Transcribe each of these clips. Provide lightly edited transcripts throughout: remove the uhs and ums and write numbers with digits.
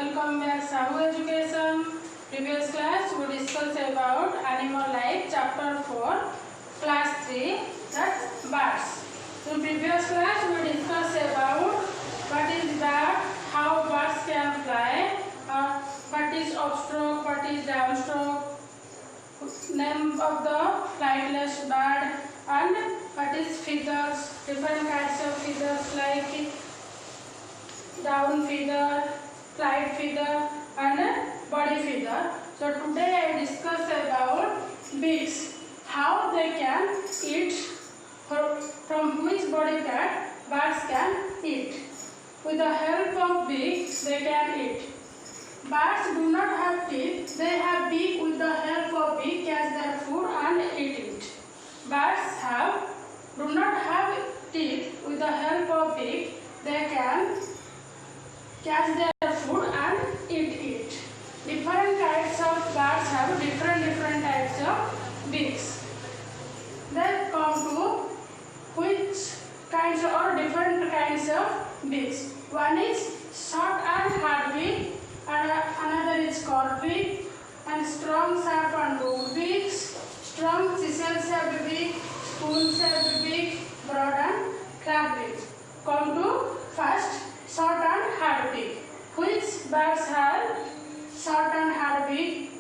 Welcome back SAHOO Education. Previous class we discussed about Animal Life Chapter 4 Class 3, that's birds. In previous class we discussed about what is bird, how birds can fly, what is upstroke, what is downstroke, name of the flightless bird, and what is feathers, different kinds of feathers like down feather, flight feather and body feather. So today I discuss about beaks, how they can eat, from which body part birds can eat. With the help of beak they can eat. Birds do not have teeth, they have beak. With the help of beak catch their food and eat it. Birds do not have teeth, with the help of beak they can catch their food and eat it. Different types of birds have different types of beaks. Then come to which kinds or different kinds of beaks. One is short and hard beak, and another is curved beak, and strong, sharp and hooked beaks, strong chisel-shaped beak, spoon-shaped beak, broad and flat beak. Come to first short and hard beak. Which birds have short and hard beak?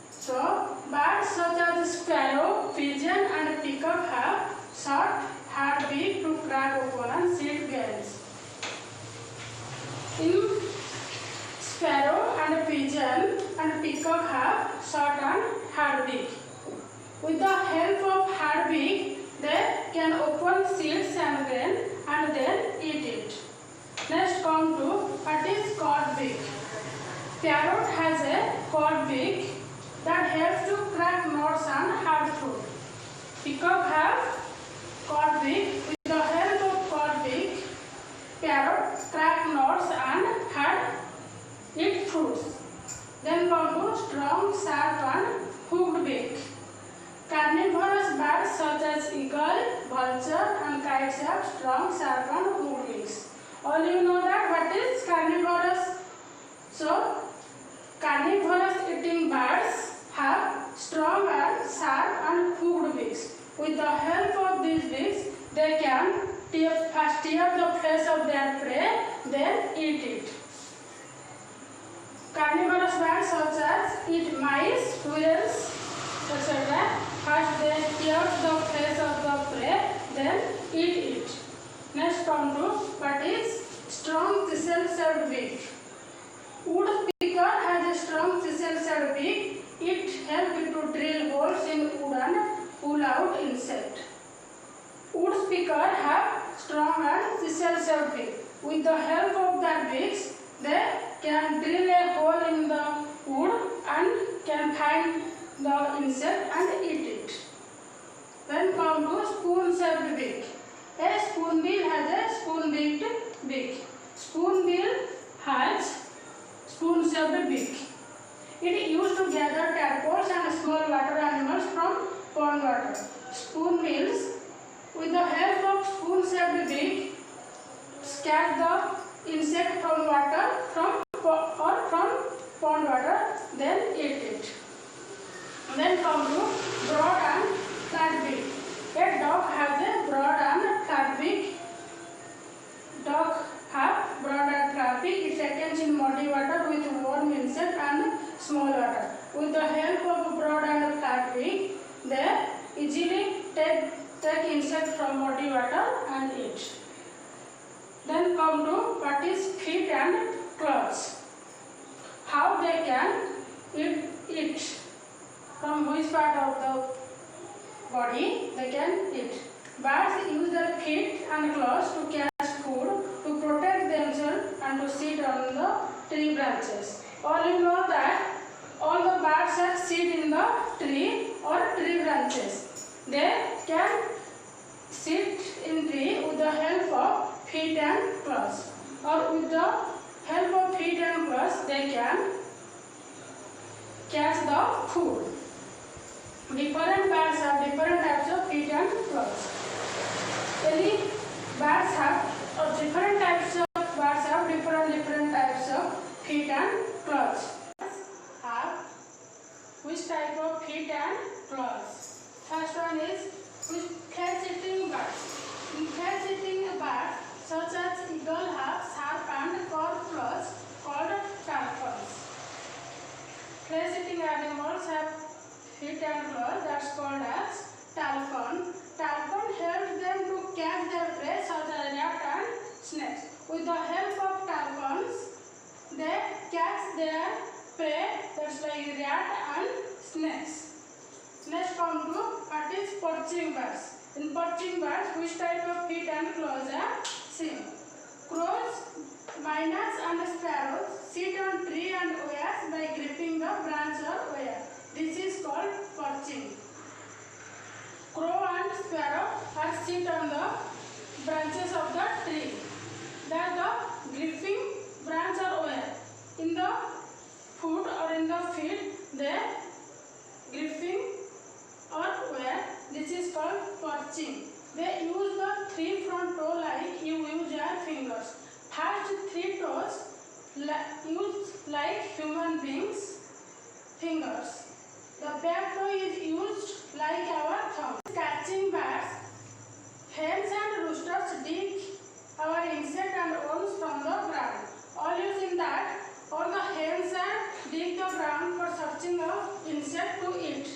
So birds such as sparrow, pigeon and peacock have short hard beak to crack open and seed grains. In sparrow and pigeon and peacock have short and hard beak. With the help of hard beak they can open seeds and grain and then eat it. Next come to what is curved beak. Parrot has a curved beak that helps to crack nuts and hard fruit. Peacock have curved beak. With the help of curved beak, parrot crack nuts and hard eat fruits. Then come to strong, sharp and hooked beak. Carnivorous birds such as eagle, vulture and kites have strong, sharp and hooked beaks. All you know that what is carnivorous. So carnivorous eating birds have strong and sharp and hooked beaks. With the help of these beaks they can first tear the flesh of their prey, then eat it. Carnivorous birds such as eat mice, squirrels, etc. First they tear the flesh of the prey, then eat it. Next come to what is strong chisel-shaped beak. Woodpecker has a strong chisel-shaped beak. It helps to drill holes in wood and pull out insects. Woodpecker have strong and chisel-shaped beak. With the help of their beaks, they can drill a hole in the wood and can find the insect and eat it. Then come to spoon-shaped beak. A spoonbill has a spoon-beaked beak. Spoonbill has spoon-shaped beak. It is used to gather tadpoles and small water animals from pond water. Spoonbills, with the help of spoon-shaped beak, catch the insect from water from pond water, then eat it. Then come to broad and flat beak. A dog has a broad and flat beak. Dog have broad and flat beak. It settles in muddy water with warm insect and small water. With the help of broad and flat beak, they easily take insect from muddy water and eat. Then come to what is feet and claws. How they can eat, from which part of the body they can eat. Birds use their feet and claws to catch food, to protect themselves and to sit on the tree branches. All you know that all the birds that sit in the tree or tree branches. They can sit in tree with the help of feet and claws, or with the help of feet and claws they can catch the food. Different birds have different types of feet and claws. Birds have different types of birds have different types of feet and and claws. Have which type of feet and claws? First one is flesh-eating birds. In flesh-eating birds, such as eagle, have sharp and curved claws called talons. Flesh-eating animals have feet and claws that's called as talon. Talon helps them to catch their prey such as rat and snakes. With the help of talons, they catch their prey that's like rat and snakes. Next come to what is perching birds. In perching birds, which type of feet and claws are seen? Crows, miners and sparrows sit on tree and wires by gripping the branch or wire. This is called perching. Crow and sparrow are sit on the branches of the tree. That the gripping branch or wire. In the foot or in the feet, they gripping or wire. This is called perching. They use the three front toe like you use your fingers. First three toes used like human beings' fingers. The back toe is used like our thumb. Catching birds, hens and roosters dig our insect and worms from the ground. All using that, all the hens dig the ground for searching of insect to eat.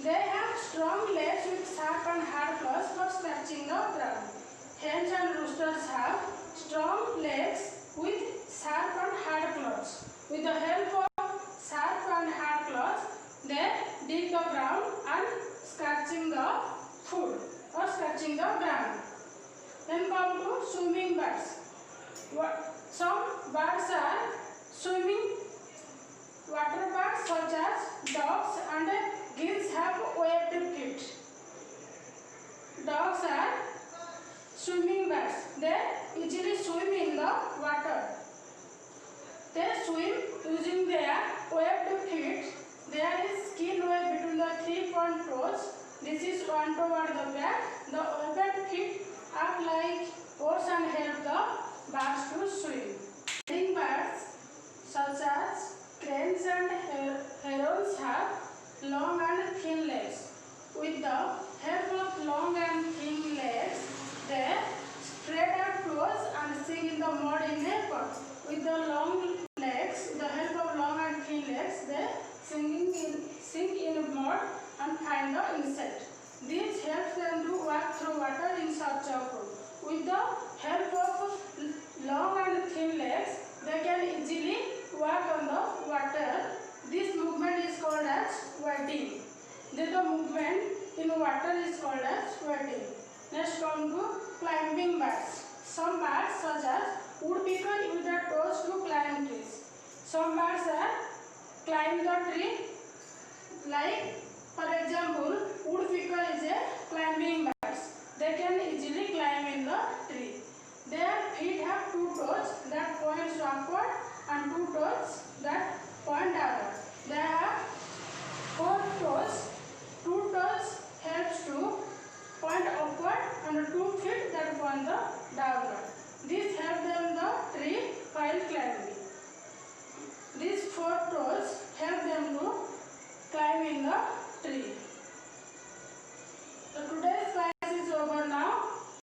They have strong legs with sharp and hard claws for scratching the ground. Hens and roosters have strong legs with sharp and hard claws. With the help of sharp and hard claws, they dig the ground and scratching the food or scratching the ground. Then come to swimming birds. Some birds are swimming. Water birds such as dogs and geese have webbed feet. Dogs are swimming birds. They easily swim in the water. They swim using their webbed feet. There is skin web between the three front toes. This is one toward the back. The webbed feet act like oars and help the birds to swim. Wading birds such as cranes and herons have long and thin legs. With the help of long and thin legs, they spread out toes and sink in the mud in a pot. With the long legs, with the help of long and thin legs, they sink in mud and find the insect. This helps them to walk through water in search of food. With the help of long and thin legs, they can easily walk on the water. This movement is called as wading. The movement in water is called as wading. Next come to climbing birds. Some birds such as woodpecker use their toes to climb trees. Some birds climb the tree like, for example, woodpecker is a climbing bird. They can easily climb in the tree.